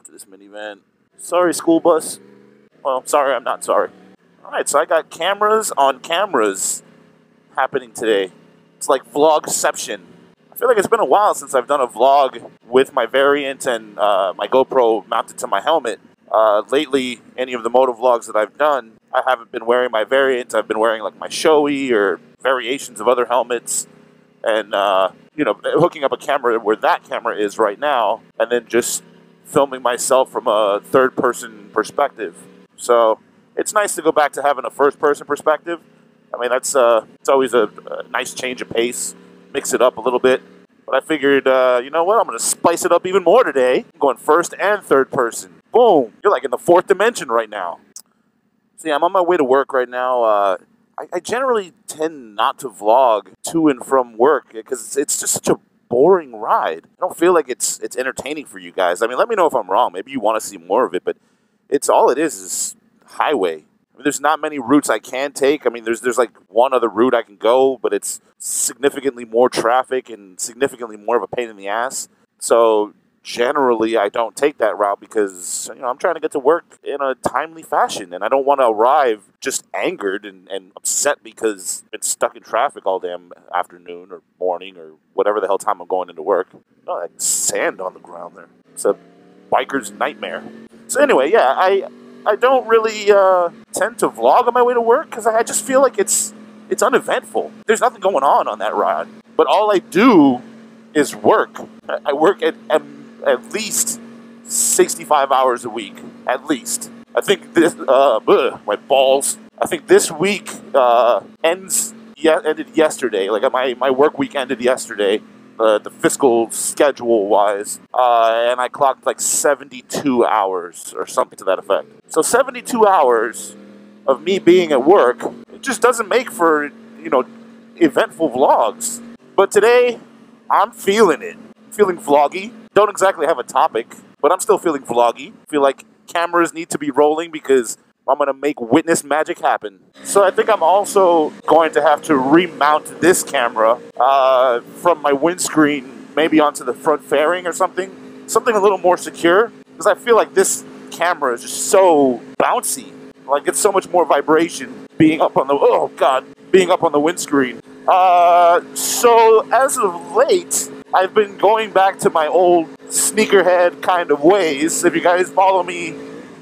after this minivan. Sorry, school bus. Well, sorry, I'm not sorry. Alright, so I got cameras on cameras happening today. It's like vlogception. I feel like it's been a while since I've done a vlog with my Variant and my GoPro mounted to my helmet. Lately, any of the moto vlogs that I've done, I haven't been wearing my Variant. I've been wearing like my Shoei or variations of other helmets. And, hooking up a camera where that camera is right now, and then just filming myself from a third-person perspective. So it's nice to go back to having a first-person perspective. I mean, it's always a nice change of pace, mix it up a little bit. But I figured, you know what, I'm going to spice it up even more today. I'm going first and third person. Boom! You're like in the fourth dimension right now. So yeah, I'm on my way to work right now. I generally tend not to vlog to and from work because it's just such a boring ride. I don't feel like it's entertaining for you guys. I mean, let me know if I'm wrong. Maybe you want to see more of it, but all it is highway. I mean, there's not many routes I can take. I mean, there's like one other route I can go, but it's significantly more traffic and significantly more of a pain in the ass. So generally, I don't take that route because, I'm trying to get to work in a timely fashion, and I don't want to arrive just angered and upset because I've been stuck in traffic all damn afternoon or morning or whatever the hell time I'm going into work. Oh, like sand on the ground there. It's a biker's nightmare. So anyway, yeah, I don't really tend to vlog on my way to work because I just feel like it's uneventful. There's nothing going on that ride. But all I do is work. I work at least 65 hours a week, at least. I think this, my balls. I think this week ended yesterday. Like my work week ended yesterday, the fiscal schedule-wise, and I clocked like 72 hours or something to that effect. So 72 hours of me being at work, it just doesn't make for, eventful vlogs. But today, I'm feeling it. Feeling vloggy. Don't exactly have a topic, but I'm still feeling vloggy. Feel like cameras need to be rolling because I'm going to make witness magic happen. So I think I'm also going to have to remount this camera from my windscreen, maybe onto the front fairing or something. Something a little more secure, because I feel like this camera is just so bouncy. Like, it's so much more vibration being up on the windscreen. So as of late, I've been going back to my old sneakerhead kind of ways. If you guys follow me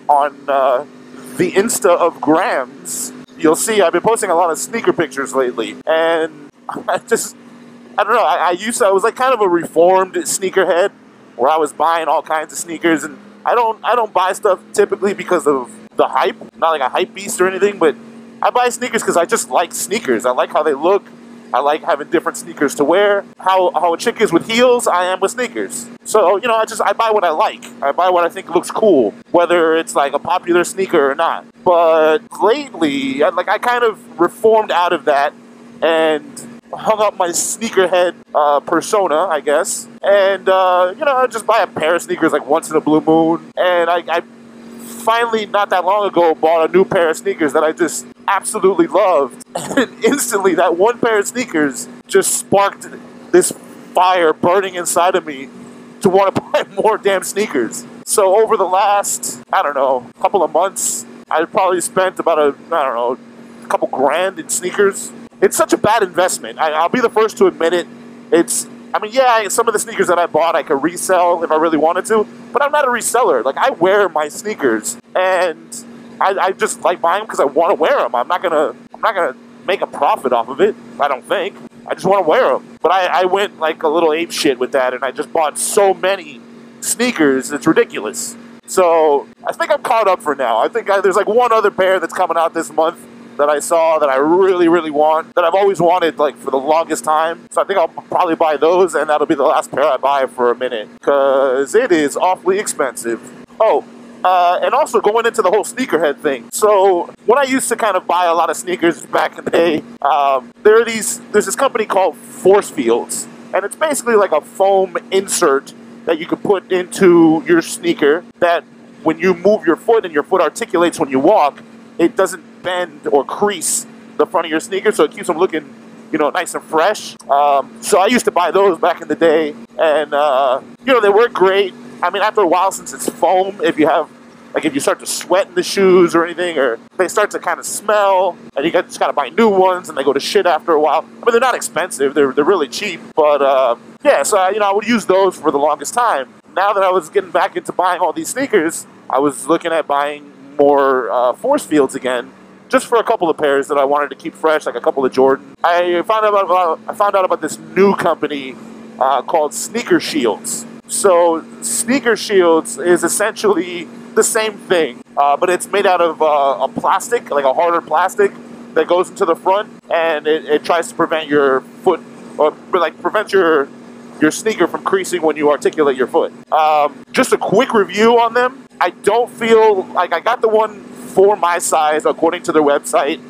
on the Insta of Grams, you'll see I've been posting a lot of sneaker pictures lately. And I don't know, I was like kind of a reformed sneakerhead where I was buying all kinds of sneakers. And I don't buy stuff typically because of the hype. Not like a hype beast or anything, but I buy sneakers because I just like sneakers. I like how they look. I like having different sneakers to wear. How a chick is with heels, I am with sneakers. So, I buy what I like. I buy what I think looks cool, whether it's like a popular sneaker or not. But lately, I kind of reformed out of that and hung up my sneakerhead persona, I guess. And, I just buy a pair of sneakers like once in a blue moon. And I finally, not that long ago, bought a new pair of sneakers that I just absolutely loved. And instantly, that one pair of sneakers just sparked this fire burning inside of me to want to buy more damn sneakers. So over the last, couple of months, I probably spent about a couple grand in sneakers. It's such a bad investment. I'll be the first to admit it. Some of the sneakers that I bought I could resell if I really wanted to, but I'm not a reseller. Like, I wear my sneakers, and I just like buying them because I want to wear them. I'm not gonna make a profit off of it. I don't think. I just want to wear them. But I went like a little ape shit with that, and I just bought so many sneakers. It's ridiculous. So I think I'm caught up for now. I think there's like one other pair that's coming out this month that I saw that I really, really want, that I've always wanted like for the longest time. So I think I'll probably buy those, and that'll be the last pair I buy for a minute, because it is awfully expensive. Oh, and also going into the whole sneakerhead thing. So when I used to kind of buy a lot of sneakers back in the day, there's this company called Force Fields, and it's basically like a foam insert that you can put into your sneaker that when you move your foot and your foot articulates when you walk, it doesn't bend or crease the front of your sneaker, so it keeps them looking, nice and fresh. So I used to buy those back in the day, and, they work great. I mean, after a while, since it's foam, if you start to sweat in the shoes or anything, or they start to kind of smell, and you just gotta buy new ones, and they go to shit after a while. I mean, they're not expensive; they're really cheap. But yeah, so I would use those for the longest time. Now that I was getting back into buying all these sneakers, I was looking at buying more force fields again, just for a couple of pairs that I wanted to keep fresh, like a couple of Jordan. I found out about this new company called Sneaker Shields. So Sneaker Shields is essentially the same thing, but it's made out of a plastic, like a harder plastic that goes into the front, and it tries to prevent your foot, or like prevent your sneaker from creasing when you articulate your foot. Just a quick review on them. I don't feel like I got the one for my size according to their website,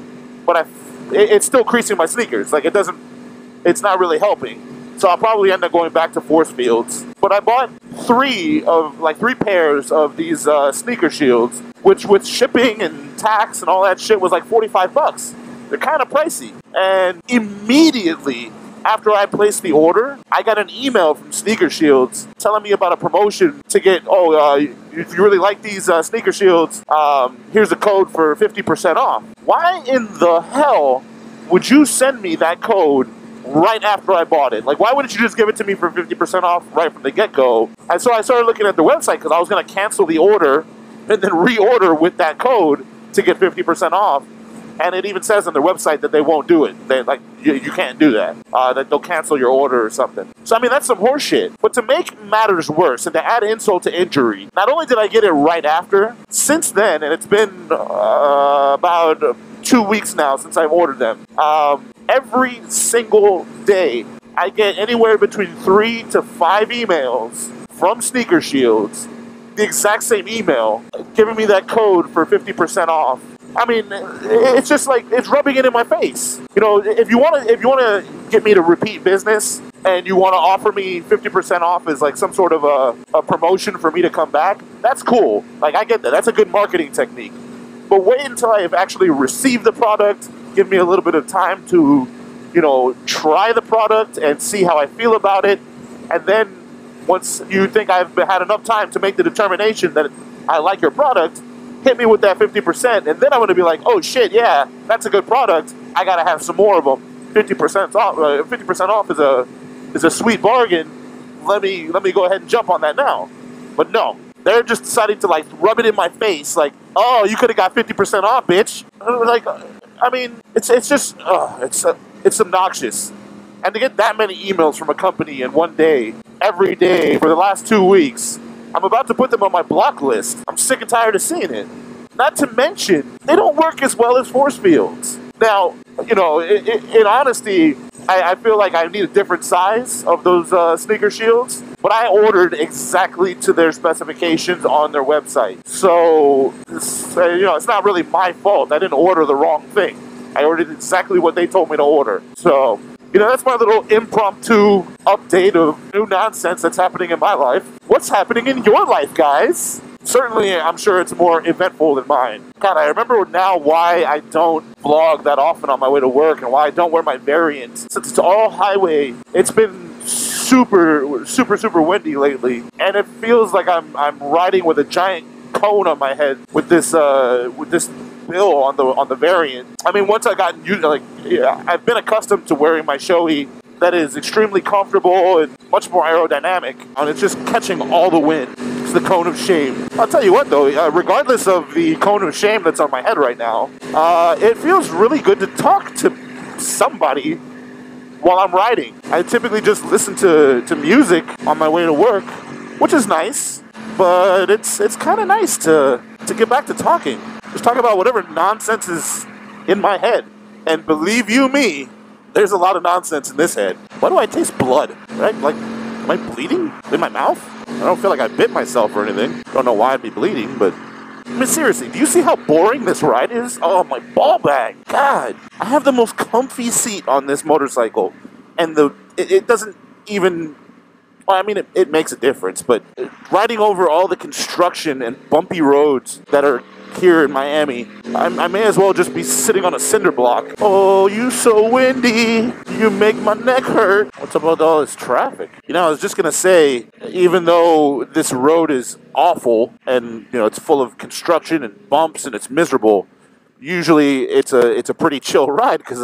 but it's still creasing my sneakers. Like it's not really helping. So I'll probably end up going back to force fields. But I bought three pairs of these Sneaker Shields, which with shipping and tax and all that shit was like $45. They're kind of pricey. And immediately after I placed the order, I got an email from Sneaker Shields telling me about a promotion to get, if you really like these Sneaker Shields, here's a code for 50% off. Why in the hell would you send me that code right after I bought it? Like, why wouldn't you just give it to me for 50% off right from the get-go? And so I started looking at the website because I was going to cancel the order and then reorder with that code to get 50% off. And it even says on their website that they won't do it. You can't do that. That they'll cancel your order or something. So, I mean, that's some horseshit. But to make matters worse and to add insult to injury, not only did I get it right after, since then, and it's been about 2 weeks now since I've ordered them, every single day, I get anywhere between 3 to 5 emails from Sneaker Shields, the exact same email, giving me that code for 50% off. I mean, it's just like, it's rubbing it in my face. You know, if you want to get me to repeat business and you want to offer me 50% off as like some sort of a promotion for me to come back, that's cool. Like, I get that. That's a good marketing technique. But wait until I have actually received the product, give me a little bit of time to, try the product and see how I feel about it. And then once you think I've had enough time to make the determination that I like your product, hit me with that 50%, and then I'm going to be like, oh shit, yeah, that's a good product. I got to have some more of them. 50% off. 50% off is a sweet bargain. Let me go ahead and jump on that now. But no, they're just deciding to like rub it in my face, like, oh, you could have got 50% off, bitch. Like, I mean, it's just, it's obnoxious. And to get that many emails from a company in one day, every day for the last 2 weeks, I'm about to put them on my block list. I'm sick and tired of seeing it. Not to mention, they don't work as well as force fields. Now, in honesty, I feel like I need a different size of those Sneaker Shields, but I ordered exactly to their specifications on their website. So, it's not really my fault. I didn't order the wrong thing. I ordered exactly what they told me to order. So, that's my little impromptu update of new nonsense that's happening in my life. What's happening in your life, guys? Certainly, I'm sure it's more eventful than mine. God, I remember now why I don't vlog that often on my way to work and why I don't wear my Variant. Since it's all highway, it's been super, super, super windy lately. And it feels like I'm riding with a giant cone on my head with this bill on the Variant. I mean, once I got used, I've been accustomed to wearing my Shoei that is extremely comfortable and much more aerodynamic, and it's just catching all the wind. It's the cone of shame. I'll tell you what, though, regardless of the cone of shame that's on my head right now, it feels really good to talk to somebody while I'm riding. I typically just listen to music on my way to work, which is nice, but it's kind of nice to get back to talking. Just talk about whatever nonsense is in my head. And believe you me, there's a lot of nonsense in this head. Why do I taste blood? Am I bleeding in my mouth? I don't feel like I bit myself or anything. Don't know why I'd be bleeding, but... I mean, seriously, do you see how boring this ride is? Oh, my ball bag. God. I have the most comfy seat on this motorcycle. And it doesn't even Well, I mean, it makes a difference, but riding over all the construction and bumpy roads that are here in Miami, I may as well just be sitting on a cinder block. Oh, you so windy, you make my neck hurt. What's up with all this traffic? You know, I was just gonna say, even though this road is awful and, you know, it's full of construction and bumps and it's miserable, usually it's a pretty chill ride because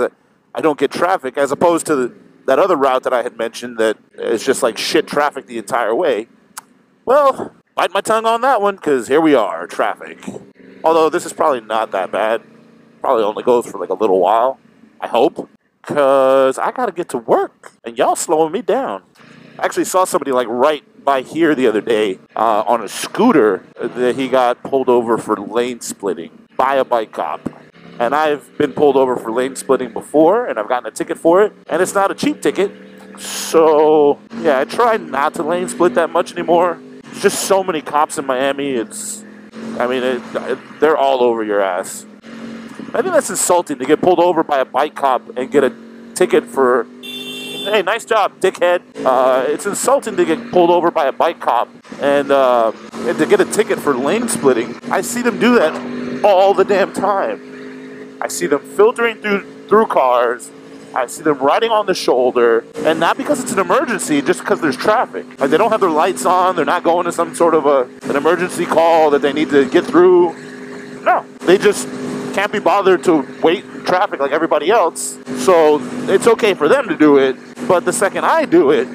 I don't get traffic, as opposed to that other route that I had mentioned that is just like shit traffic the entire way. Well, bite my tongue on that one, because here we are, traffic. Although this is probably not that bad. Probably only goes for like a little while, I hope. Because I gotta get to work, and y'all slowing me down. I actually saw somebody like right by here the other day on a scooter that he got pulled over for lane splitting by a bike cop. And I've been pulled over for lane splitting before, and I've gotten a ticket for it, and it's not a cheap ticket. So, yeah, I try not to lane split that much anymore. There's just so many cops in Miami, they're all over your ass. I think that's insulting to get pulled over by a bike cop and get a ticket for, hey, nice job, dickhead. It's insulting to get pulled over by a bike cop and to get a ticket for lane splitting. I see them do that all the damn time. I see them filtering through cars. I see them riding on the shoulder, and not because it's an emergency, just because there's traffic. Like, they don't have their lights on, they're not going to some sort of an emergency call that they need to get through. No, they just can't be bothered to wait in traffic like everybody else. So it's okay for them to do it, but the second I do it,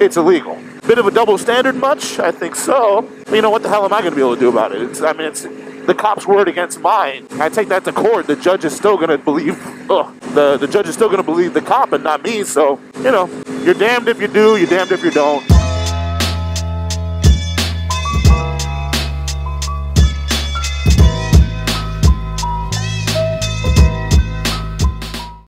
it's illegal. Bit of a double standard much? I think so. But you know, what the hell am I going to be able to do about it? It's the cop's word against mine. I take that to court. The judge is still going to believe, the judge is still going to believe the cop and not me. So, you know, you're damned if you do, you're damned if you don't.